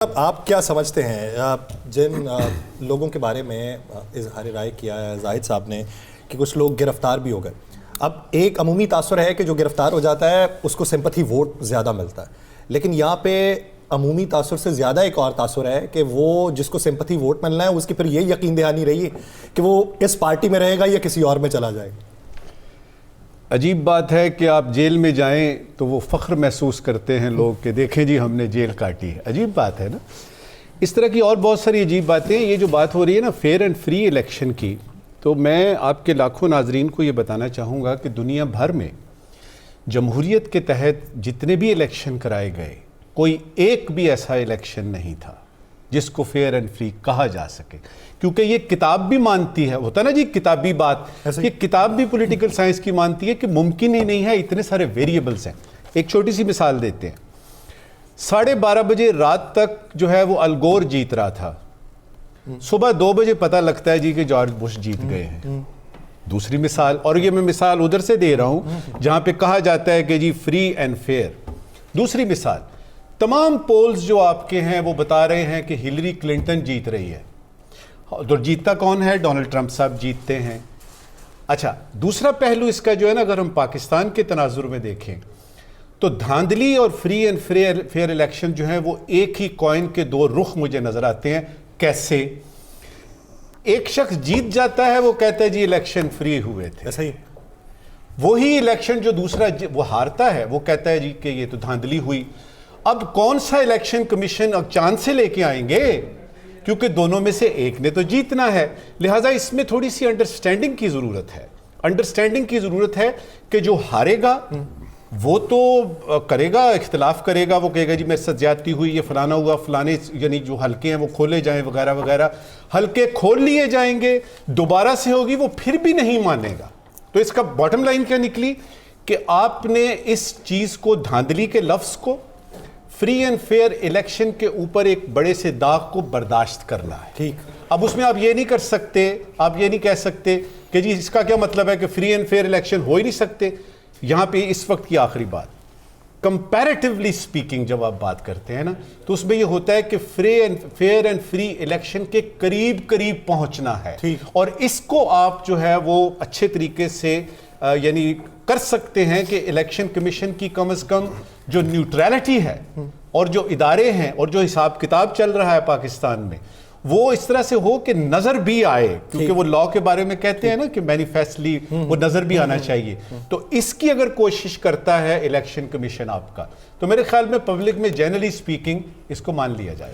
آپ کیا سمجھتے ہیں جن لوگوں کے بارے میں اظہار رائے کیا ہے زاہد صاحب نے کہ کچھ لوگ گرفتار بھی ہو گئے؟ اب ایک عمومی تاثر ہے کہ جو گرفتار ہو جاتا ہے اس کو سمپتھی ووٹ زیادہ ملتا ہے، لیکن یہاں پہ عمومی تاثر سے زیادہ ایک اور تاثر ہے کہ وہ جس کو سمپتھی ووٹ ملنا ہے اس کی پھر یہ یقین دہانی رہی ہے کہ وہ اس پارٹی میں رہے گا یا کسی اور میں چلا جائے گا۔ عجیب بات ہے کہ آپ جیل میں جائیں تو وہ فخر محسوس کرتے ہیں لوگ کہ دیکھیں جی ہم نے جیل کاٹی ہے۔ عجیب بات ہے نا۔ اس طرح کی اور بہت ساری عجیب باتیں ہیں۔ یہ جو بات ہو رہی ہے نا فیئر اینڈ فری الیکشن کی، تو میں آپ کے لاکھوں ناظرین کو یہ بتانا چاہوں گا کہ دنیا بھر میں جمہوریت کے تحت جتنے بھی الیکشن کرائے گئے، کوئی ایک بھی ایسا الیکشن نہیں تھا جس کو فیئر اینڈ فری کہا جا سکے، کیونکہ یہ کتاب بھی مانتی ہے، ہوتا نا جی کتابی بات، یہ کتاب بھی پولیٹیکل سائنس کی مانتی ہے کہ ممکن ہی نہیں ہے، اتنے سارے ویریبلز ہیں۔ ایک چھوٹی سی مثال دیتے ہیں، 12:30 بجے رات تک جو ہے وہ الگور جیت رہا تھا، صبح 2 بجے پتہ لگتا ہے جی کہ جارج بش جیت گئے ہیں۔ دوسری مثال، اور یہ میں مثال ادھر سے دے رہا ہوں جہاں پہ کہا جاتا ہے کہ جی فری اینڈ فیئر۔ دوسری مثال، تمام پولز جو آپ کے ہیں وہ بتا رہے ہیں کہ ہلری کلنٹن جیت رہی ہے، اور جیتتا کون ہے؟ ڈونلڈ ٹرمپ صاحب جیتتے ہیں۔ اچھا، دوسرا پہلو اس کا جو ہے نا، اگر ہم پاکستان کے تناظر میں دیکھیں تو دھاندلی اور فری اینڈ فیئر الیکشن جو ہیں وہ ایک ہی کوائن کے دو رخ مجھے نظر آتے ہیں۔ کیسے؟ ایک شخص جیت جاتا ہے، وہ کہتا ہے جی الیکشن فری ہوئے تھے، ایسا ہی وہی الیکشن جو دوسرا وہ ہارتا ہے وہ کہتا ہے جی کہ یہ تو دھاندلی ہوئی۔ اب کون سا الیکشن کمیشن اب چاند سے لے کے آئیں گے؟ کیونکہ دونوں میں سے ایک نے تو جیتنا ہے، لہٰذا اس میں تھوڑی سی انڈرسٹینڈنگ کی ضرورت ہے۔ انڈرسٹینڈنگ کی ضرورت ہے کہ جو ہارے گا وہ تو کرے گا، اختلاف کرے گا، وہ کہے گا جی میرے ساتھ زیادتی ہوئی، یہ فلانا ہوا، فلانے یعنی جو حلقے ہیں وہ کھولے جائیں وغیرہ وغیرہ۔ حلقے کھول لیے جائیں گے، دوبارہ سے ہوگی، وہ پھر بھی نہیں مانے گا۔ تو اس کا باٹم لائن کیا نکلی کہ آپ نے اس چیز کو، دھاندلی کے لفظ کو، فری اینڈ فیئر الیکشن کے اوپر ایک بڑے سے داغ کو برداشت کرنا ہے۔ ٹھیک، اب اس میں آپ یہ نہیں کر سکتے، آپ یہ نہیں کہہ سکتے کہ جی اس کا کیا مطلب ہے کہ فری اینڈ فیئر الیکشن ہو ہی نہیں سکتے۔ یہاں پہ اس وقت کی آخری بات، کمپیریٹیولی سپیکنگ جب آپ بات کرتے ہیں نا تو اس میں یہ ہوتا ہے کہ فیئر اینڈ فری الیکشن کے قریب پہنچنا ہے، اور اس کو آپ جو ہے وہ اچھے طریقے سے یعنی کر سکتے ہیں کہ الیکشن کمیشن کی کم از کم جو نیوٹرلٹی ہے اور جو ادارے ہیں اور جو حساب کتاب چل رہا ہے پاکستان میں، وہ اس طرح سے ہو کہ نظر بھی آئے، کیونکہ وہ لاء کے بارے میں کہتے ہیں نا کہ مینیفیسٹلی وہ نظر بھی آنا چاہیے۔ تو اس کی اگر کوشش کرتا ہے الیکشن کمیشن آپ کا، تو میرے خیال میں پبلک میں جنرلی سپیکنگ اس کو مان لیا جائے۔